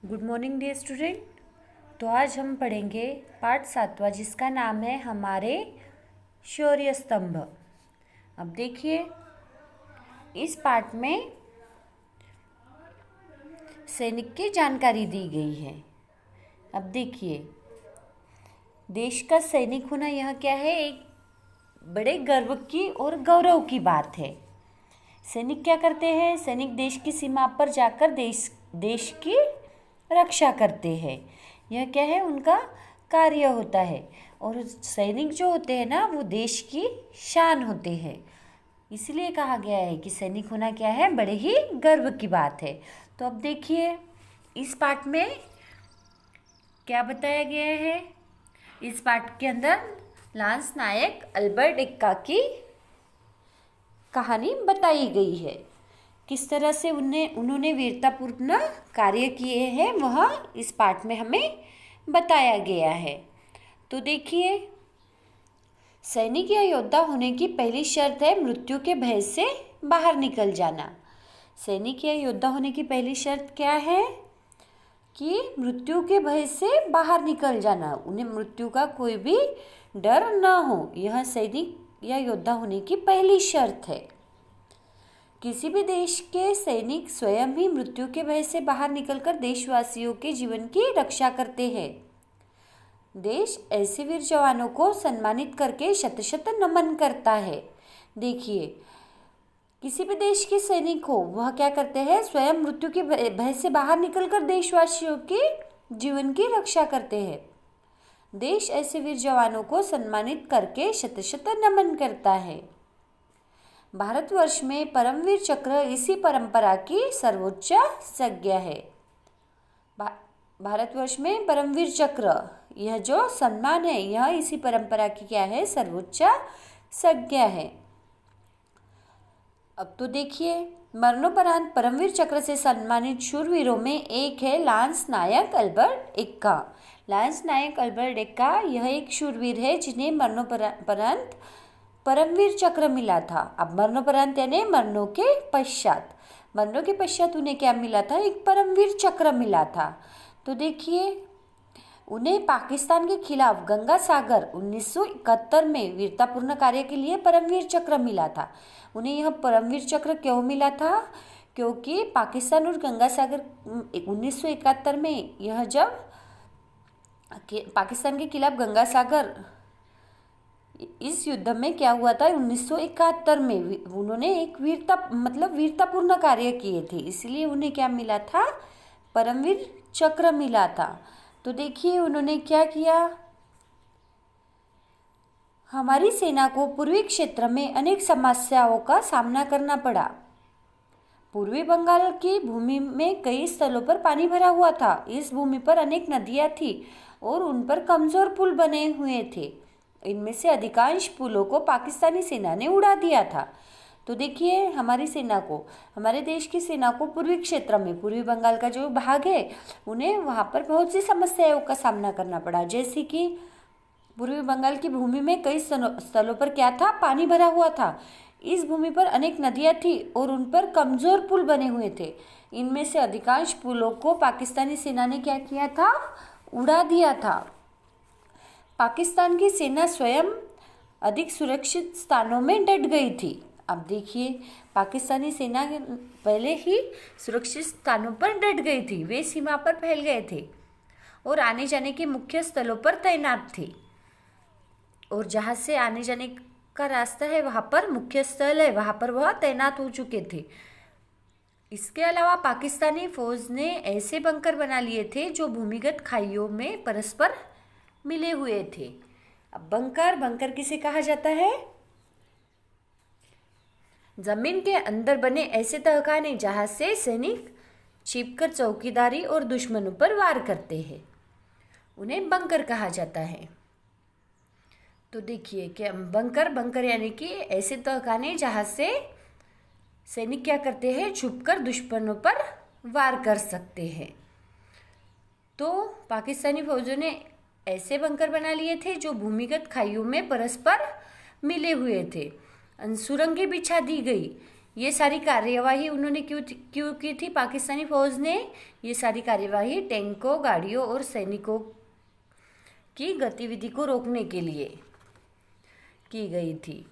Good morning dear student. तो आज हम पढ़ेंगे पाठ 7वां जिसका नाम है हमारे शौर्य स्तंभ। अब देखिए, इस पाठ में सैनिक की जानकारी दी गई है। अब देखिए, देश का सैनिक होना यह क्या है, एक बड़े गर्व की और गौरव की बात है। सैनिक क्या करते हैं? सैनिक देश की सीमा पर जाकर देश की रक्षा करते हैं। यह क्या है, उनका कार्य होता है। और सैनिक जो होते हैं ना, वो देश की शान होते हैं। इसलिए कहा गया है कि सैनिक होना क्या है, बड़े ही गर्व की बात है। तो अब देखिए, इस पाठ में क्या बताया गया है। इस पाठ के अंदर लांस नायक अल्बर्ट एक्का की कहानी बताई गई है। किस तरह से उन्होंने वीरतापूर्ण कार्य किए हैं, वह इस पाठ में हमें बताया गया है। तो देखिए, सैनिक या योद्धा होने की पहली शर्त है मृत्यु के भय से बाहर निकल जाना। सैनिक या योद्धा होने की पहली शर्त क्या है कि मृत्यु के भय से बाहर निकल जाना, उन्हें मृत्यु का कोई भी डर न हो। यह सैनिक या योद्धा होने की पहली शर्त है। किसी भी देश के सैनिक स्वयं ही मृत्यु के भय से बाहर निकलकर देशवासियों के जीवन की रक्षा करते हैं। देश ऐसे वीर जवानों को सम्मानित करके शत शत नमन करता है। देखिए, किसी भी देश के सैनिक हो, वह क्या करते हैं, स्वयं मृत्यु के भय से बाहर निकलकर देशवासियों के जीवन की रक्षा करते हैं। देश ऐसे वीर जवानों को सम्मानित करके शत शत नमन करता है। भारतवर्ष में परमवीर चक्र इसी परंपरा की सर्वोच्च संज्ञा है। भारतवर्ष में परमवीर चक्र, यह जो सम्मान है, यह इसी परंपरा की क्या है, सर्वोच्च संज्ञा है। अब तो देखिए, मरणोपरांत परमवीर चक्र से सम्मानित शूरवीरों में एक है लांस नायक अल्बर्ट एक्का। लांस नायक अल्बर्ट एक्का यह एक शूरवीर है जिन्हें मरणोपरांत परमवीर चक्र मिला था। अब मरणोपरांत यानी मरणों के पश्चात उन्हें क्या मिला था, एक परमवीर चक्र मिला था। तो देखिए, उन्हें पाकिस्तान के खिलाफ गंगा सागर 1971 में वीरतापूर्ण कार्य के लिए परमवीर चक्र मिला था। उन्हें यह परमवीर चक्र क्यों मिला था? क्योंकि पाकिस्तान और गंगा सागर 1971 में, यह जब पाकिस्तान के खिलाफ गंगा सागर इस युद्ध में क्या हुआ था, 1971 में उन्होंने एक वीरतापूर्ण कार्य किए थे, इसलिए उन्हें क्या मिला था, परमवीर चक्र मिला था। तो देखिए, उन्होंने क्या किया, हमारी सेना को पूर्वी क्षेत्र में अनेक समस्याओं का सामना करना पड़ा। पूर्वी बंगाल की भूमि में कई स्थलों पर पानी भरा हुआ था। इस भूमि पर अनेक नदियां थी और उन पर कमजोर पुल बने हुए थे। इनमें से अधिकांश पुलों को पाकिस्तानी सेना ने उड़ा दिया था। तो देखिए, हमारी सेना को, हमारे देश की सेना को पूर्वी क्षेत्र में, पूर्वी बंगाल का जो भाग है, उन्हें वहाँ पर बहुत सी समस्याओं का सामना करना पड़ा। जैसे कि पूर्वी बंगाल की भूमि में कई स्थलों पर क्या था, पानी भरा हुआ था। इस भूमि पर अनेक नदियाँ थी और उन पर कमजोर पुल बने हुए थे। इनमें से अधिकांश पुलों को पाकिस्तानी सेना ने क्या किया था, उड़ा दिया था। पाकिस्तान की सेना स्वयं अधिक सुरक्षित स्थानों में डट गई थी। अब देखिए, पाकिस्तानी सेना पहले ही सुरक्षित स्थानों पर डट गई थी। वे सीमा पर फैल गए थे और आने जाने के मुख्य स्थलों पर तैनात थे। और जहाँ से आने जाने का रास्ता है, वहाँ पर मुख्य स्थल है, वहाँ पर वह तैनात हो चुके थे। इसके अलावा पाकिस्तानी फौज ने ऐसे बंकर बना लिए थे जो भूमिगत खाइयों में परस्पर मिले हुए थे। अब बंकर किसे कहा जाता है? जमीन के अंदर बने ऐसे तहखाने जहां से सैनिक छिपकर चौकीदारी और दुश्मनों पर वार करते हैं, उन्हें बंकर कहा जाता है। तो देखिए, क्या बंकर यानी कि ऐसे तहखाने जहां से सैनिक क्या करते हैं, छुपकर दुश्मनों पर वार कर सकते हैं। तो पाकिस्तानी फौजों ने ऐसे बंकर बना लिए थे जो भूमिगत खाइयों में परस्पर मिले हुए थे। सुरंगें बिछा दी गई। ये सारी कार्यवाही उन्होंने क्यों की थी? पाकिस्तानी फौज ने ये सारी कार्यवाही टैंकों, गाड़ियों और सैनिकों की गतिविधि को रोकने के लिए की गई थी।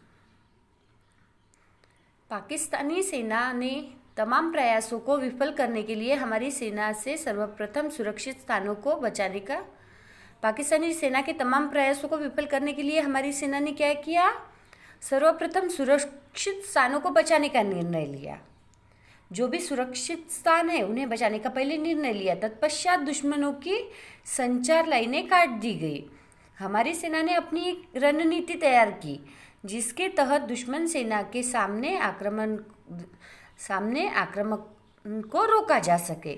पाकिस्तानी सेना ने तमाम प्रयासों को विफल करने के लिए हमारी सेना से सर्वप्रथम सुरक्षित स्थानों को बचाने का पाकिस्तानी सेना के तमाम प्रयासों को विफल करने के लिए हमारी सेना ने क्या किया? सर्वप्रथम सुरक्षित स्थानों को बचाने का निर्णय लिया। जो भी सुरक्षित स्थान है उन्हें बचाने का पहले निर्णय लिया। तत्पश्चात दुश्मनों की संचार लाइनें काट दी गई। हमारी सेना ने अपनी एक रणनीति तैयार की जिसके तहत दुश्मन सेना के सामने आक्रमण को रोका जा सके।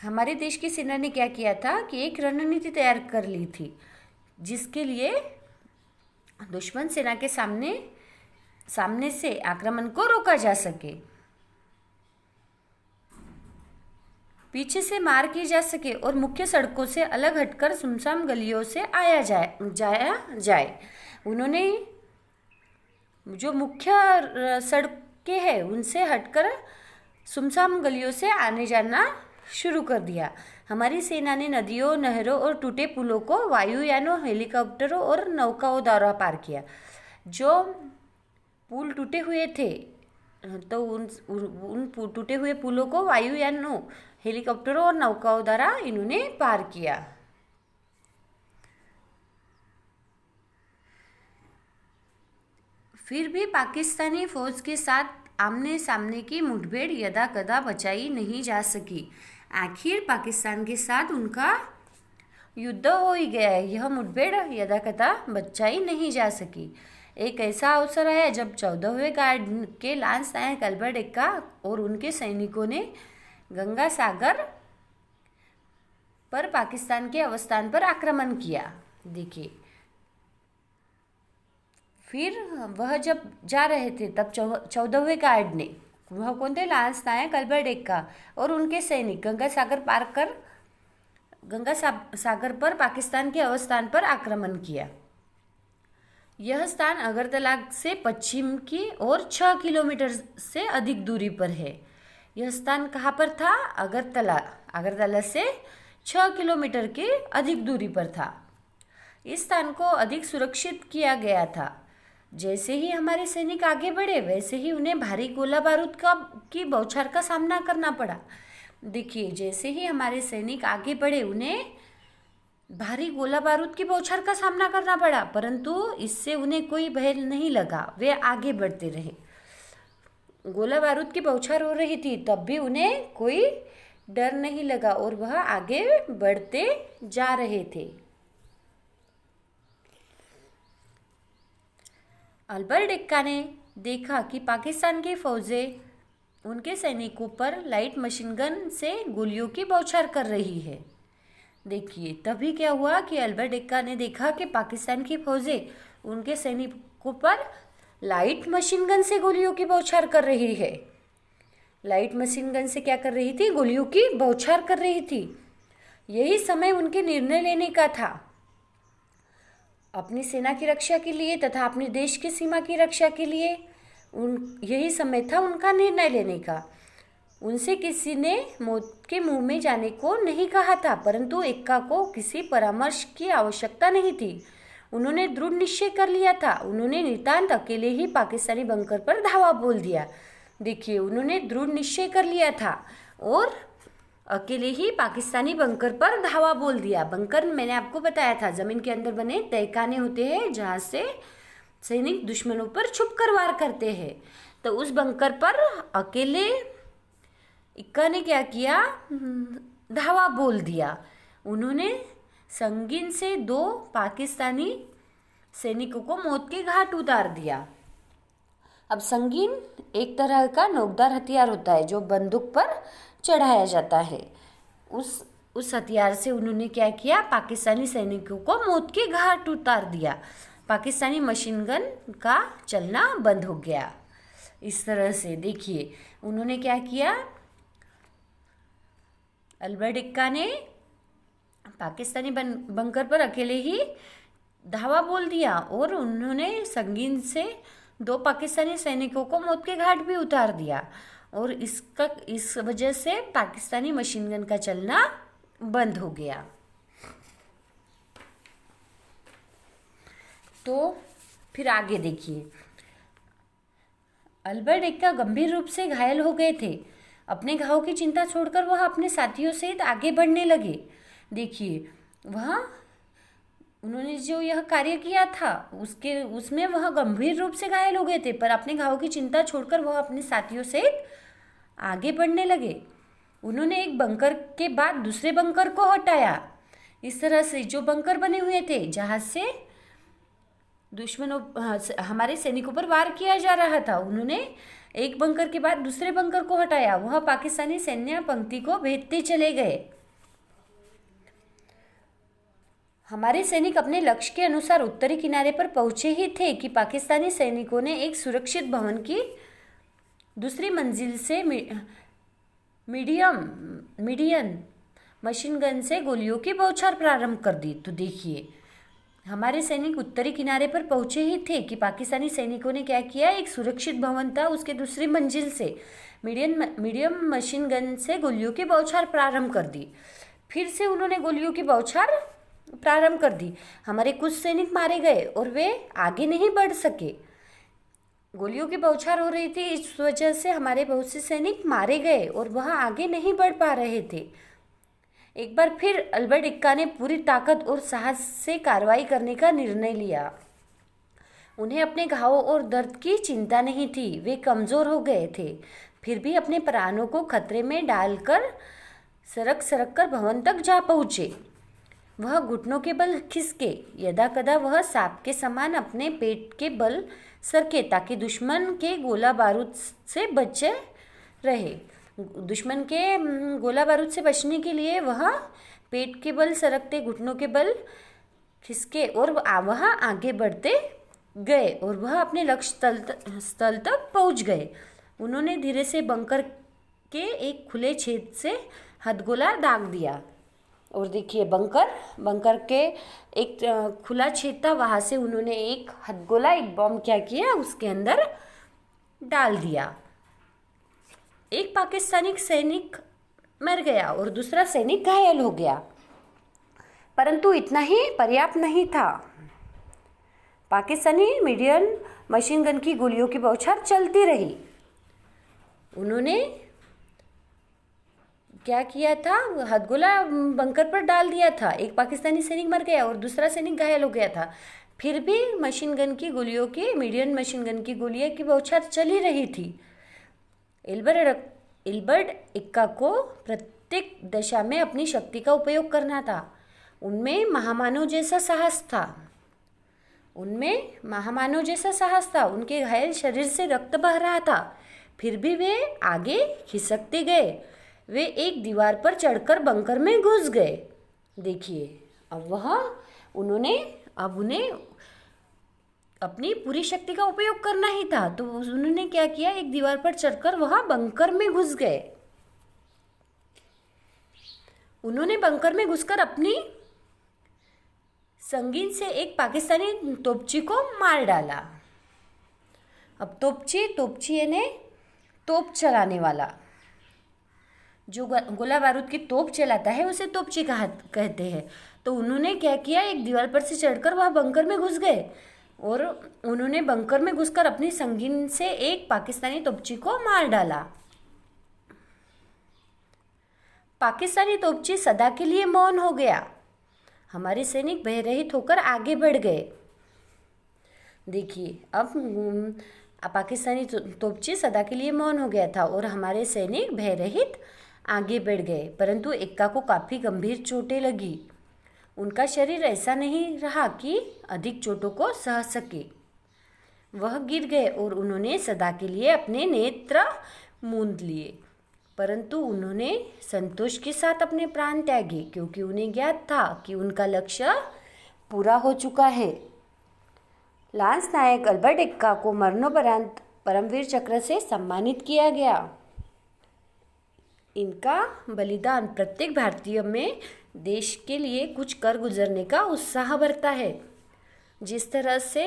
हमारे देश की सेना ने क्या किया था कि एक रणनीति तैयार कर ली थी जिसके लिए दुश्मन सेना के सामने से आक्रमण को रोका जा सके, पीछे से मार की जा सके और मुख्य सड़कों से अलग हटकर सुनसान गलियों से जाया जाए। उन्होंने जो मुख्य सड़कें हैं उनसे हटकर सुनसान गलियों से आने जाना शुरू कर दिया। हमारी सेना ने नदियों, नहरों और टूटे पुलों को वायुयानों, हेलीकॉप्टरों और नौकाओं द्वारा पार किया। जो पुल टूटे हुए थे तो उन टूटे हुए पुलों को वायुयानों, हेलीकॉप्टरों और नौकाओं द्वारा इन्होंने पार किया। फिर भी पाकिस्तानी फौज के साथ आमने सामने की मुठभेड़ यदाकदा बचाई नहीं जा सकी। आखिर पाकिस्तान के साथ उनका युद्ध हो ही गया है। यह मुठभेड़ यदाकदा बचाई नहीं जा सकी। एक ऐसा अवसर आया जब 14वें गार्ड के लांस नायक अल्बर्ट एक्का और उनके सैनिकों ने गंगा सागर पर पाकिस्तान के अवस्थान पर आक्रमण किया। देखिए, फिर वह जब जा रहे थे तब 14वें गार्ड ने, वह कौन थे? लांस नायक अल्बर्ट एक्का और उनके सैनिक गंगा सागर पर पाकिस्तान के अवस्थान पर आक्रमण किया। यह स्थान अगरतला से पश्चिम की ओर 6 किलोमीटर से अधिक दूरी पर है। यह स्थान कहाँ पर था? अगरतला से 6 किलोमीटर के अधिक दूरी पर था। इस स्थान को अधिक सुरक्षित किया गया था। जैसे ही हमारे सैनिक आगे बढ़े वैसे ही उन्हें भारी गोला बारूद की बौछार का सामना करना पड़ा। देखिए, जैसे ही हमारे सैनिक आगे बढ़े उन्हें भारी गोला बारूद की बौछार का सामना करना पड़ा, परंतु इससे उन्हें कोई भय नहीं लगा। वे आगे बढ़ते रहे। गोला बारूद की बौछार हो रही थी तब भी उन्हें कोई डर नहीं लगा और वह आगे बढ़ते जा रहे थे। अल्बर्ट एक्का ने देखा कि पाकिस्तान की फौजें उनके सैनिकों पर लाइट मशीन गन से गोलियों की बौछार कर रही है। देखिए, तभी क्या हुआ कि अल्बर्ट एक्का ने देखा कि पाकिस्तान की फौजें उनके सैनिकों पर लाइट मशीन गन से गोलियों की बौछार कर रही है। लाइट मशीन गन से क्या कर रही थी? गोलियों की बौछार कर रही थी। यही समय उनके निर्णय लेने का था। अपनी सेना की रक्षा के लिए तथा अपने देश की सीमा की रक्षा के लिए यही समय था उनका निर्णय लेने का। उनसे किसी ने मौत के मुंह में जाने को नहीं कहा था, परंतु एक्का को किसी परामर्श की आवश्यकता नहीं थी। उन्होंने दृढ़ निश्चय कर लिया था। उन्होंने नितांत अकेले ही पाकिस्तानी बंकर पर धावा बोल दिया। देखिए, उन्होंने दृढ़ निश्चय कर लिया था और अकेले ही पाकिस्तानी बंकर पर धावा बोल दिया। बंकर मैंने आपको बताया था, जमीन के अंदर बने तहखाने होते हैं जहाँ से सैनिक दुश्मनों पर छुप कर वार करते हैं। तो उस बंकर पर अकेले इक्का ने क्या किया? धावा बोल दिया। उन्होंने संगीन से 2 पाकिस्तानी सैनिकों को मौत के घाट उतार दिया। अब संगीन एक तरह का नोकदार हथियार होता है जो बंदूक पर चढ़ाया जाता है। उस हथियार से उन्होंने क्या किया? पाकिस्तानी सैनिकों को मौत के घाट उतार दिया। पाकिस्तानी मशीन गन का चलना बंद हो गया। इस तरह से देखिए, उन्होंने क्या किया? अल्बर्ट एक्का ने पाकिस्तानी बंकर पर अकेले ही धावा बोल दिया और उन्होंने संगीन से 2 पाकिस्तानी सैनिकों को मौत के घाट भी उतार दिया और इस वजह से पाकिस्तानी मशीन गन का चलना बंद हो गया। तो फिर आगे देखिए, अल्बर्ट एक्का गंभीर रूप से घायल हो गए थे। अपने घाव की चिंता छोड़कर वह अपने साथियों सहित आगे बढ़ने लगे। देखिए, उन्होंने जो यह कार्य किया था उसमें वह गंभीर रूप से घायल हो गए थे, पर अपने घाव की चिंता छोड़कर वह अपने साथियों सहित आगे बढ़ने लगे। उन्होंने एक बंकर के बाद दूसरे बंकर को हटाया। इस तरह से जो बंकर बने हुए थे जहाज से हमारे सैनिकों पर वार किया जा रहा था, उन्होंने एक बंकर के बाद दूसरे बंकर को हटाया। वह पाकिस्तानी सैन्य पंक्ति को भेदते चले गए। हमारे सैनिक अपने लक्ष्य के अनुसार उत्तरी किनारे पर पहुंचे ही थे कि पाकिस्तानी सैनिकों ने एक सुरक्षित भवन की दूसरी मंजिल से मीडियम मशीन गन से गोलियों की बौछार प्रारंभ कर दी। तो देखिए, हमारे सैनिक उत्तरी किनारे पर पहुंचे ही थे कि पाकिस्तानी सैनिकों ने क्या किया, एक सुरक्षित भवन था उसके दूसरी मंजिल से मीडियम मशीन गन से गोलियों की बौछार प्रारंभ कर दी। फिर से उन्होंने गोलियों की बौछार प्रारंभ कर दी। हमारे कुछ सैनिक मारे गए और वे आगे नहीं बढ़ सके। गोलियों की बौछार हो रही थी, इस वजह से हमारे बहुत से सैनिक मारे गए और वह आगे नहीं बढ़ पा रहे थे। एक बार फिर अल्बर्ट एक्का ने पूरी ताकत और साहस से कार्रवाई करने का निर्णय लिया। उन्हें अपने घावों और दर्द की चिंता नहीं थी, वे कमज़ोर हो गए थे, फिर भी अपने प्राणों को खतरे में डालकर सरक कर भवन तक जा पहुँचे। वह घुटनों के बल खिसके, यदाकदा वह सांप के समान अपने पेट के बल सरके ताकि दुश्मन के गोला बारूद से बचे रहे। दुश्मन के गोला बारूद से बचने के लिए वह पेट के बल सरकते, घुटनों के बल खिसके और वह आगे बढ़ते गए और वह अपने लक्ष्य स्थल तक पहुंच गए। उन्होंने धीरे से बंकर के एक खुले छेद से हथगोला दाग दिया और देखिए, बंकर के एक खुला छेद था, वहाँ से उन्होंने एक हथगोला, एक बॉम्ब क्या किया, उसके अंदर डाल दिया। एक पाकिस्तानी सैनिक मर गया और दूसरा सैनिक घायल हो गया, परंतु इतना ही पर्याप्त नहीं था। पाकिस्तानी मीडियम मशीन गन की गोलियों की बौछार चलती रही। उन्होंने क्या किया था, हथगोला बंकर पर डाल दिया था। एक पाकिस्तानी सैनिक मर गया और दूसरा सैनिक घायल हो गया था, फिर भी मीडियम मशीन गन की गोलियों की बौछार चली रही थी। एल्बर्ट एक्का को प्रत्येक दशा में अपनी शक्ति का उपयोग करना था। उनमें महामानव जैसा साहस था। उनके घायल शरीर से रक्त बह रहा था, फिर भी वे आगे खिसकते गए। वे एक दीवार पर चढ़कर बंकर में घुस गए। देखिए, अब उन्हें अपनी पूरी शक्ति का उपयोग करना ही था, तो उन्होंने क्या किया, एक दीवार पर चढ़कर वहां बंकर में घुस गए। उन्होंने बंकर में घुसकर अपनी संगीन से एक पाकिस्तानी तोपची को मार डाला। अब तोपची यानी तोप चलाने वाला, जो गोला बारूद की तोप चलाता है उसे तोपची कहते हैं। तो उन्होंने क्या किया, एक दीवार पर से चढ़कर वह बंकर में घुस गए और उन्होंने बंकर में घुसकर अपनी संगीन से एक पाकिस्तानी तोपची को मार डाला। पाकिस्तानी तोपची सदा के लिए मौन हो गया। हमारे सैनिक भयरहित होकर आगे बढ़ गए। देखिए, अब पाकिस्तानी तोपची सदा के लिए मौन हो गया था और हमारे सैनिक भयरहित आगे बढ़ गए, परंतु एक्का को काफ़ी गंभीर चोटें लगी। उनका शरीर ऐसा नहीं रहा कि अधिक चोटों को सह सके। वह गिर गए और उन्होंने सदा के लिए अपने नेत्र मूंद लिए, परंतु उन्होंने संतोष के साथ अपने प्राण त्यागे, क्योंकि उन्हें ज्ञात था कि उनका लक्ष्य पूरा हो चुका है। लांस नायक अल्बर्ट एक्का को मरणोपरांत परमवीर चक्र से सम्मानित किया गया। इनका बलिदान प्रत्येक भारतीय में देश के लिए कुछ कर गुजरने का उत्साह भरता है। जिस तरह से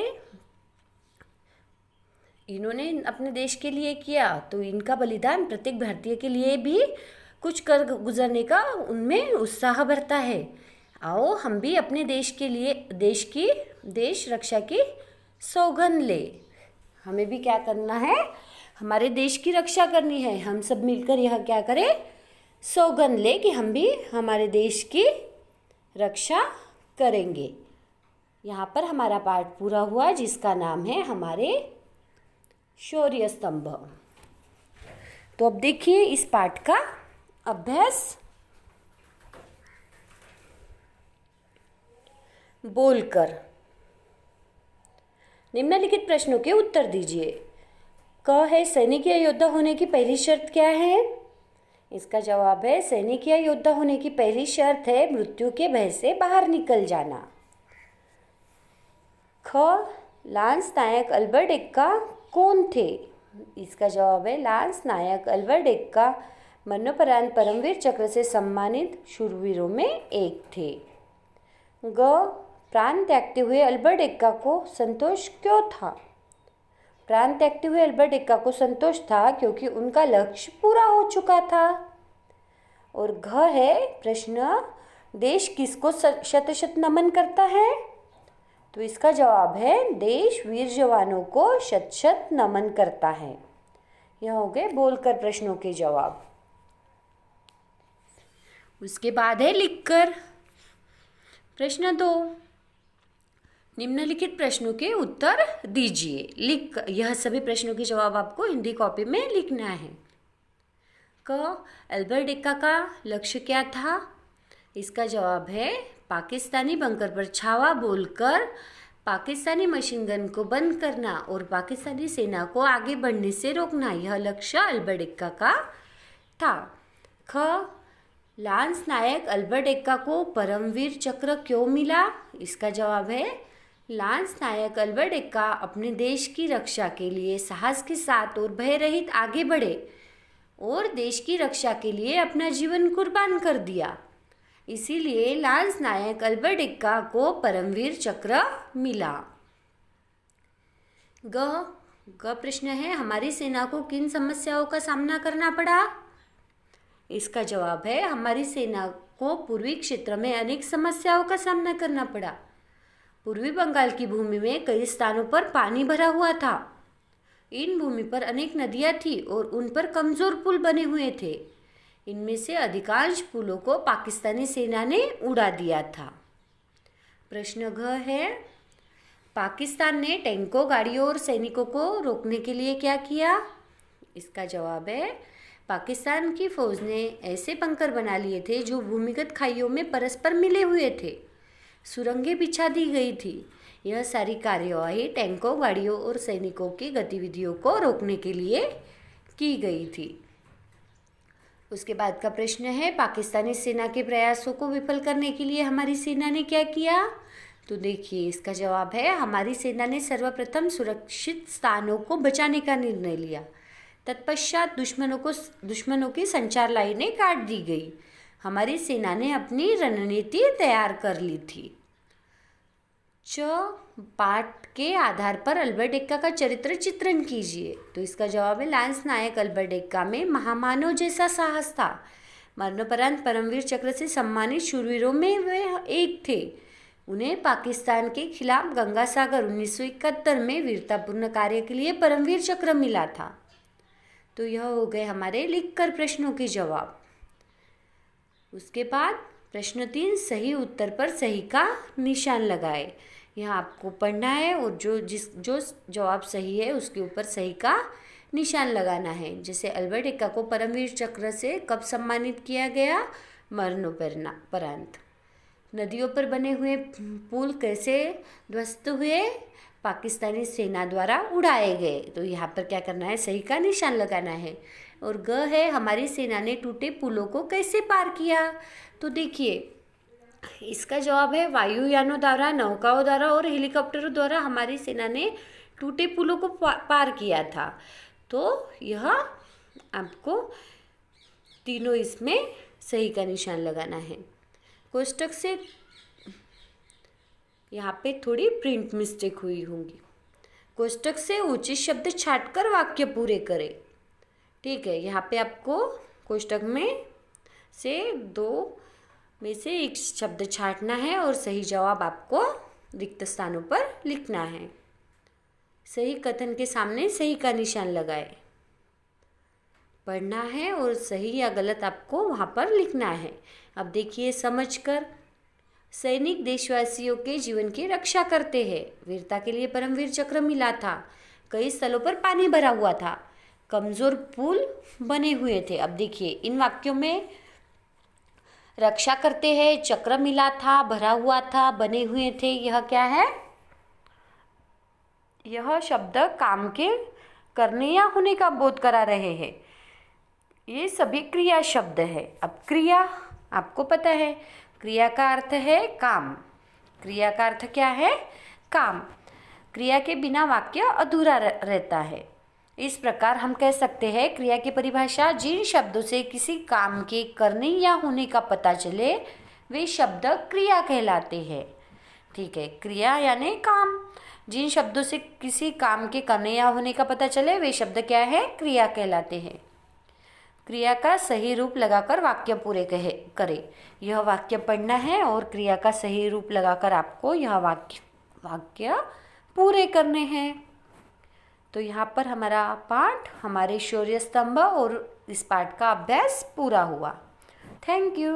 इन्होंने अपने देश के लिए किया, तो इनका बलिदान प्रत्येक भारतीय के लिए भी कुछ कर गुजरने का उनमें उत्साह भरता है। आओ हम भी अपने देश के लिए देश रक्षा की सौगंध ले। हमें भी क्या करना है, हमारे देश की रक्षा करनी है। हम सब मिलकर यह क्या करें, सौगंध ले कि हम भी हमारे देश की रक्षा करेंगे। यहाँ पर हमारा पाठ पूरा हुआ, जिसका नाम है हमारे शौर्य स्तंभ। तो अब देखिए इस पाठ का अभ्यास। बोलकर निम्नलिखित प्रश्नों के उत्तर दीजिए। क है, सैनिक या योद्धा होने की पहली शर्त क्या है? इसका जवाब है, सैनिक या योद्धा होने की पहली शर्त है मृत्यु के भय से बाहर निकल जाना। ख, लांस नायक अल्बर्ट एक्का कौन थे? इसका जवाब है, लांस नायक अल्बर्ट एक्का मरणोपरांत परमवीर चक्र से सम्मानित शूरवीरों में एक थे। ग, प्राण त्यागते हुए अल्बर्ट एक्का को संतोष क्यों था? प्राण त्यागते हुए अल्बर्ट एक्का को संतोष था क्योंकि उनका लक्ष्य पूरा हो चुका था। और घ है प्रश्न, देश किसको शत शत नमन करता है? तो इसका जवाब है, देश वीर जवानों को शत शत नमन करता है। यह हो गए बोलकर प्रश्नों के जवाब। उसके बाद है लिखकर। प्रश्न 2, निम्नलिखित प्रश्नों के उत्तर दीजिए। यह सभी प्रश्नों के जवाब आपको हिंदी कॉपी में लिखना है। क, अल्बर्ट एक्का का लक्ष्य क्या था? इसका जवाब है, पाकिस्तानी बंकर पर छावा बोलकर पाकिस्तानी मशीन गन को बंद करना और पाकिस्तानी सेना को आगे बढ़ने से रोकना, यह लक्ष्य अल्बर्ट एक्का का था। ख, लांस नायक अल्बर्ट एक्का को परमवीर चक्र क्यों मिला? इसका जवाब है, लांस नायक अल्बर्ट एक्का अपने देश की रक्षा के लिए साहस के साथ और भय रहित आगे बढ़े और देश की रक्षा के लिए अपना जीवन कुर्बान कर दिया। इसीलिए लांस नायक अल्बर्ट एक्का को परमवीर चक्र मिला। ग प्रश्न है, हमारी सेना को किन समस्याओं का सामना करना पड़ा? इसका जवाब है, हमारी सेना को पूर्वी क्षेत्र में अनेक समस्याओं का सामना करना पड़ा। पूर्वी बंगाल की भूमि में कई स्थानों पर पानी भरा हुआ था। इन भूमि पर अनेक नदियां थी और उन पर कमजोर पुल बने हुए थे। इनमें से अधिकांश पुलों को पाकिस्तानी सेना ने उड़ा दिया था। प्रश्न घ है, पाकिस्तान ने टैंकों, गाड़ियों और सैनिकों को रोकने के लिए क्या किया? इसका जवाब है, पाकिस्तान की फौज ने ऐसे बंकर बना लिए थे जो भूमिगत खाइयों में परस्पर मिले हुए थे। सुरंगें बिछा दी गई थी। यह सारी कार्यवाही टैंकों, गाड़ियों और सैनिकों की गतिविधियों को रोकने के लिए की गई थी। उसके बाद का प्रश्न है, पाकिस्तानी सेना के प्रयासों को विफल करने के लिए हमारी सेना ने क्या किया? तो देखिए इसका जवाब है, हमारी सेना ने सर्वप्रथम सुरक्षित स्थानों को बचाने का निर्णय लिया। तत्पश्चात दुश्मनों की संचार लाइनें काट दी गई। हमारी सेना ने अपनी रणनीति तैयार कर ली थी। च, पाठ के आधार पर अल्बर्ट एक्का का चरित्र चित्रण कीजिए। तो इसका जवाब है, लांस नायक अल्बर्ट एक्का में महामानव जैसा साहस था। मरणोपरांत परमवीर चक्र से सम्मानित शूरवीरों में वे एक थे। उन्हें पाकिस्तान के खिलाफ गंगा सागर 1971 में वीरतापूर्ण कार्य के लिए परमवीर चक्र मिला था। तो यह हो गए हमारे लिखकर प्रश्नों के जवाब। उसके बाद प्रश्न 3, सही उत्तर पर सही का निशान लगाए। यह आपको पढ़ना है और जो जवाब सही है उसके ऊपर सही का निशान लगाना है। जैसे अल्बर्ट एक्का को परमवीर चक्र से कब सम्मानित किया गया? मरणोपरांत। नदियों पर बने हुए पुल कैसे ध्वस्त हुए? पाकिस्तानी सेना द्वारा उड़ाए गए। तो यहाँ पर क्या करना है? सही का निशान लगाना है। और ग है, हमारी सेना ने टूटे पुलों को कैसे पार किया? तो देखिए इसका जवाब है, वायुयानों द्वारा, नौकाओं द्वारा और हेलीकॉप्टरों द्वारा हमारी सेना ने टूटे पुलों को पार किया था। तो यह आपको तीनों इसमें सही का निशान लगाना है। कोष्टक से यहाँ पे थोड़ी प्रिंट मिस्टेक हुई होंगी। कोष्टक से उचित शब्द छांटकर वाक्य पूरे करें। ठीक है, यहाँ पे आपको कोष्टक में से 2 में से एक शब्द छांटना है और सही जवाब आपको रिक्त स्थानों पर लिखना है। सही कथन के सामने सही का निशान लगाए, पढ़ना है और सही या गलत आपको वहाँ पर लिखना है। अब देखिए समझकर, सैनिक देशवासियों के जीवन की रक्षा करते हैं। वीरता के लिए परमवीर चक्र मिला था। कई स्थलों पर पानी भरा हुआ था। कमजोर पुल बने हुए थे। अब देखिए इन वाक्यों में रक्षा करते हैं, चक्र मिला था, भरा हुआ था, बने हुए थे, यह क्या है? यह शब्द काम के करने या होने का बोध करा रहे हैं। ये सभी क्रिया शब्द है। अब क्रिया आपको पता है, क्रिया का अर्थ है काम। क्रिया का अर्थ क्या है? काम। क्रिया के बिना वाक्य अधूरा रहता है। इस प्रकार हम कह सकते हैं क्रिया की परिभाषा, जिन शब्दों से किसी काम के करने या होने का पता चले वे शब्द क्रिया कहलाते हैं। ठीक है, क्रिया यानी काम। जिन शब्दों से किसी काम के करने या होने का पता चले वे शब्द क्या है? क्रिया कहलाते हैं। क्रिया का सही रूप लगाकर वाक्य पूरे करें। यह वाक्य पढ़ना है और क्रिया का सही रूप लगाकर आपको यह वाक्य पूरे करने हैं। तो यहाँ पर हमारा पाठ, हमारे शौर्य स्तंभ और इस पाठ का अभ्यास पूरा हुआ। Thank you.